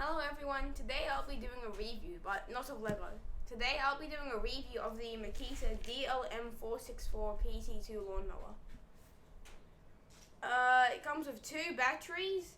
Hello everyone, today I'll be doing a review, but not of Lego. Today I'll be doing a review of the MAKITA DLM464PT2 lawnmower. It comes with 2 batteries,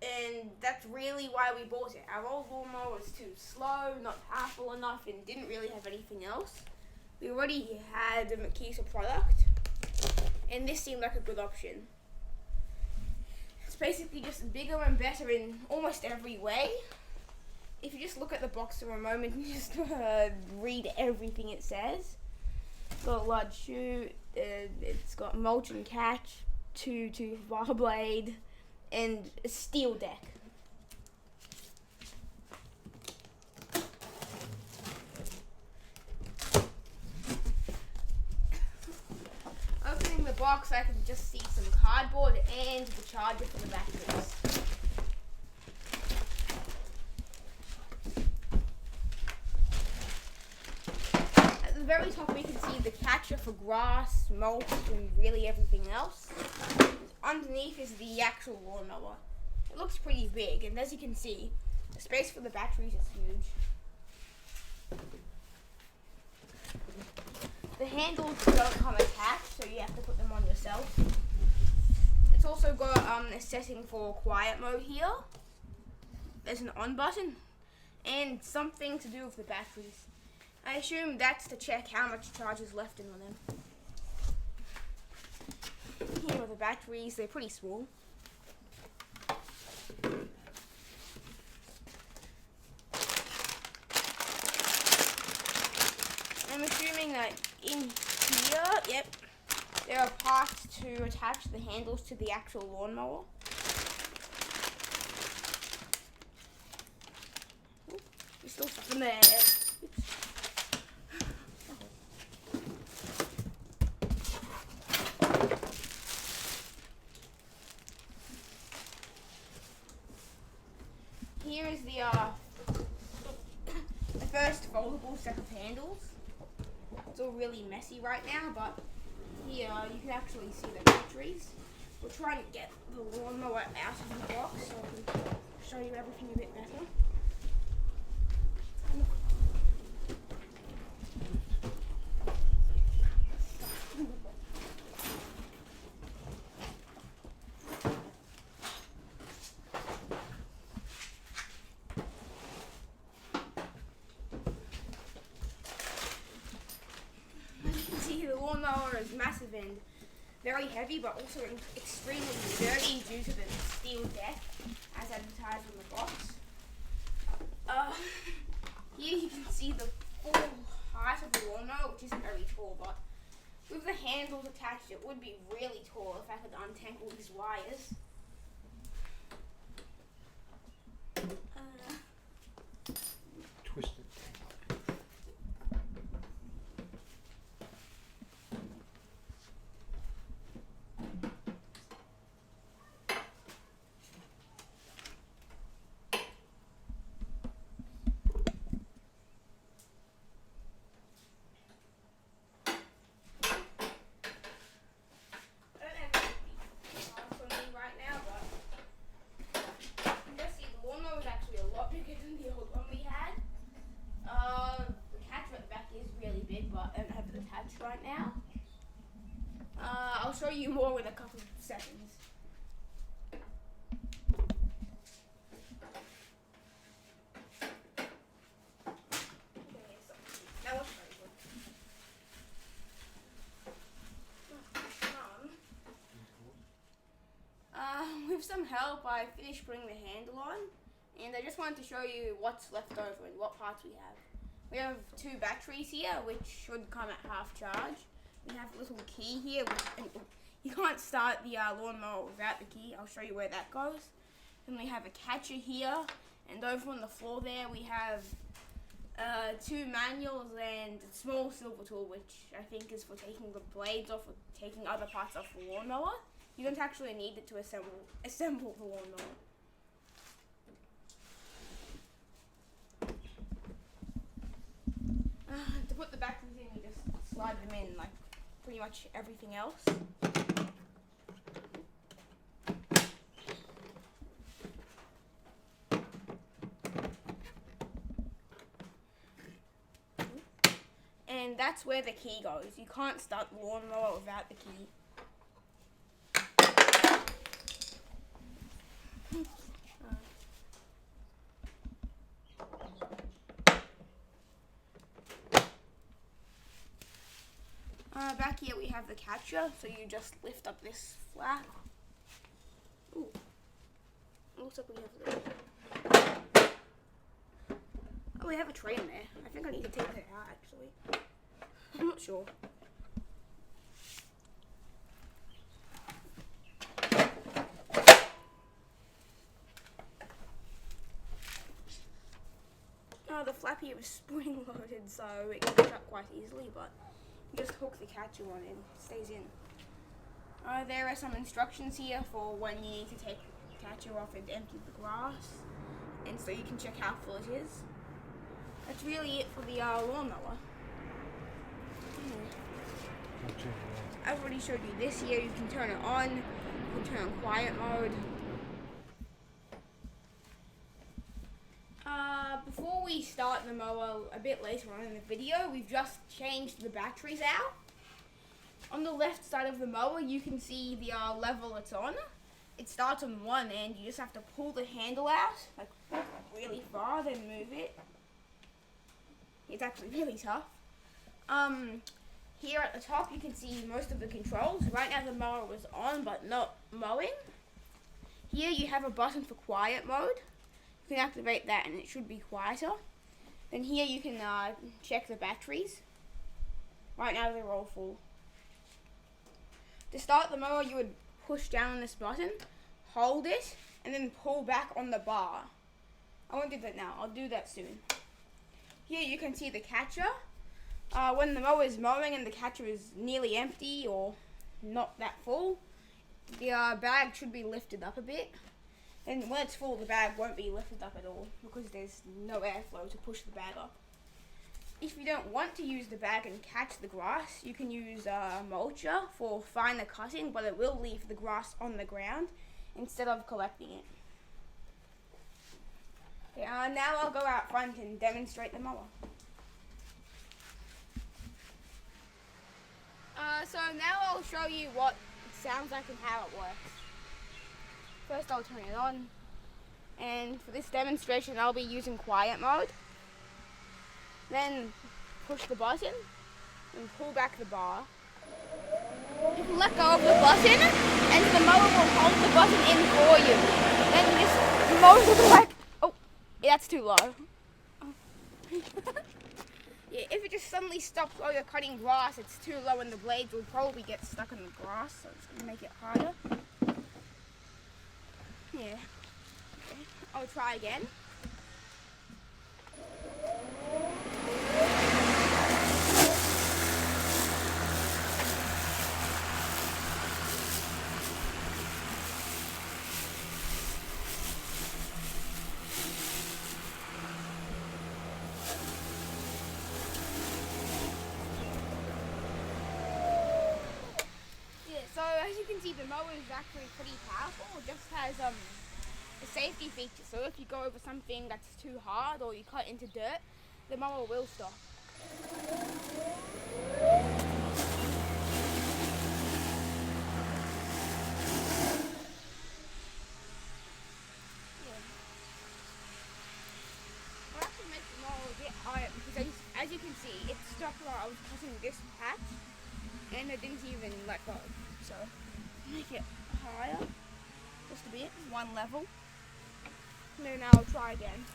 and that's really why we bought it. Our old lawnmower was too slow, not powerful enough, and didn't really have anything else. We already had a MAKITA product, and this seemed like a good option. It's basically just bigger and better in almost every way. If you just look at the box for a moment and just read everything it says. It's got a large chute, it's got mulch and catch, 2 bar blade, and a steel deck. Opening the box, I can just see some cardboard and the charger for the batteries. At the very top we can see the catcher for grass, mulch, and really everything else. Underneath is the actual lawnmower. It looks pretty big, and as you can see, the space for the batteries is huge. The handles don't come attached, so you have to put them on yourself. It's also got a setting for quiet mode here. There's an on button and something to do with the batteries. I assume that's to check how much charge is left in them. Here are the batteries, they're pretty small. I'm assuming that in here, yep, there are parts to attach the handles to the actual lawnmower. Ooh, there's still stuff in there. Oops. Here is the first foldable set of handles. It's all really messy right now, but here you can actually see the batteries. We're trying to get the lawnmower out of the box so I can show you everything a bit better. The lawnmower is massive and very heavy, but also extremely sturdy due to the steel deck, as advertised on the box. Here you can see the full height of the lawnmower, which isn't very tall, but with the handles attached, it would be really tall if I could untangle these wires. Twisted. Right now. I'll show you more in a couple of seconds. That was very good. With some help, I finished putting the handle on, and I just wanted to show you what's left over and what parts we have. We have 2 batteries here, which should come at half charge. We have a little key here, and you can't start the lawnmower without the key. I'll show you where that goes. Then we have a catcher here, and over on the floor there we have 2 manuals and a small silver tool, which I think is for taking the blades off or taking other parts off the lawnmower. You don't actually need it to assemble the lawnmower. To put the batteries in, you just slide them in like pretty much everything else. that's where the key goes. You can't start the lawnmower without the key. Back here we have the catcher, so you just lift up this flap. Ooh. Looks like we have oh, we have a tray in there. I think I need to take that out actually. I'm not sure. The flap here is spring loaded, so it can shut quite easily, but you just hook the catcher on and it stays in. There are some instructions here for when you need to take the catcher off and empty the grass, and so you can check how full it is. That's really it for the lawnmower. I've already showed you this here. You can turn it on, you can turn on quiet mode. Before we start the mower a bit later on in the video, we've just changed the batteries out. On the left side of the mower, you can see the level it's on. It starts on one end. You just have to pull the handle out, like really far, then move it. It's actually really tough. Here at the top, you can see most of the controls. Right now the mower was on, but not mowing. Here you have a button for quiet mode. You can activate that and it should be quieter. Then here you can check the batteries. Right now they're all full. To start the mower, you would push down on this button, hold it, and then pull back on the bar. I won't do that now, I'll do that soon. Here you can see the catcher. When the mower is mowing and the catcher is nearly empty or not that full, the bag should be lifted up a bit. And when it's full, the bag won't be lifted up at all because there's no airflow to push the bag up. If you don't want to use the bag and catch the grass, you can use a mulcher for finer cutting, but it will leave the grass on the ground instead of collecting it. Okay, now I'll go out front and demonstrate the mower. So now I'll show you what it sounds like and how it works. First I'll turn it on, and for this demonstration I'll be using quiet mode. Then push the button and pull back the bar. You can let go of the button and the mower will hold the button in for you. Then this mower will be like, oh, that's too low. Yeah, if it just suddenly stops while you're cutting grass, it's too low and the blades will probably get stuck in the grass, so it's going to make it harder. Yeah. Okay. I'll try again. So as you can see, the mower is actually pretty powerful. It just has a safety feature, so if you go over something that's too hard or you cut into dirt, the mower will stop. I'll have to make the mower a bit higher because as you can see, it stopped while I was cutting this patch and it didn't even let go. So make it higher, just a bit, one level. And then I'll try again.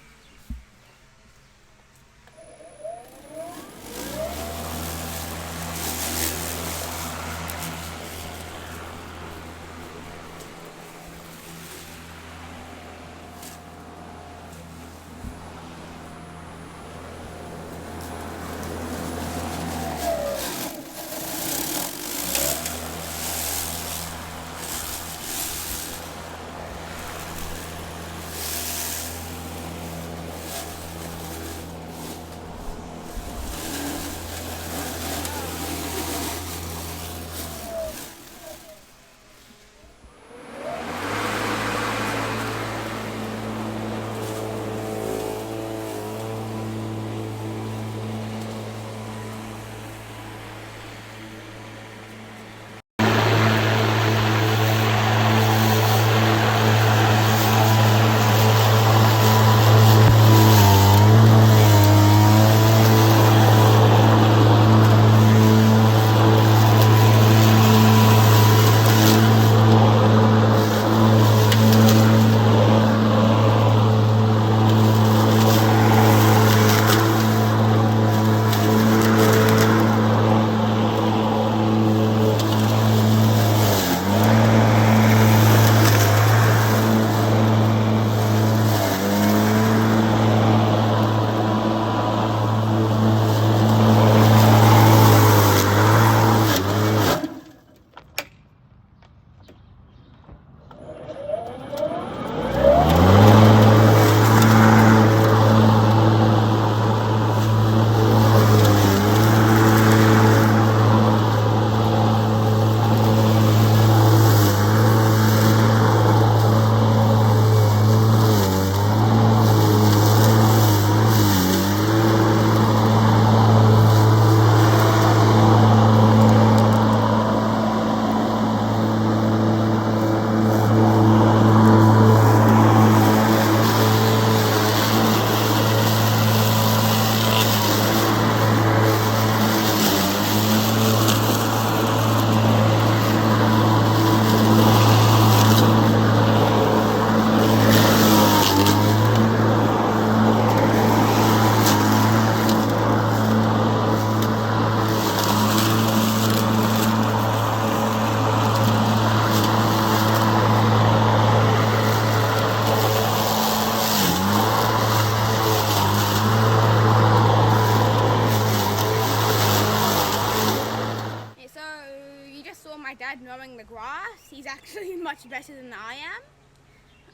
actually much better than I am.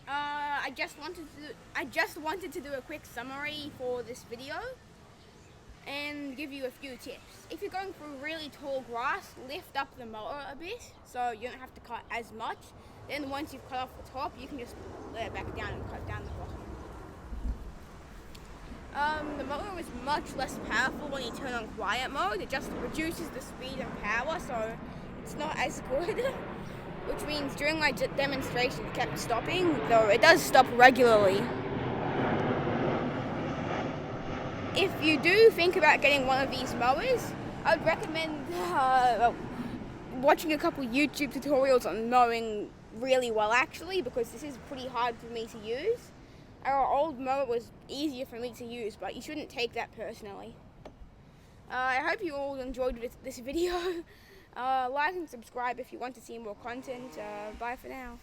I just wanted to do a quick summary for this video and give you a few tips. If you're going through really tall grass, lift up the mower a bit so you don't have to cut as much. Then once you've cut off the top, you can just let it back down and cut down the bottom. The mower is much less powerful when you turn on quiet mode. It just reduces the speed and power, so it's not as good. Which means during my demonstration it kept stopping, though it does stop regularly. If you do think about getting one of these mowers, I would recommend watching a couple YouTube tutorials on mowing really well, actually, because this is pretty hard for me to use. Our old mower was easier for me to use, but you shouldn't take that personally. I hope you all enjoyed this video. Like and subscribe if you want to see more content. Bye for now.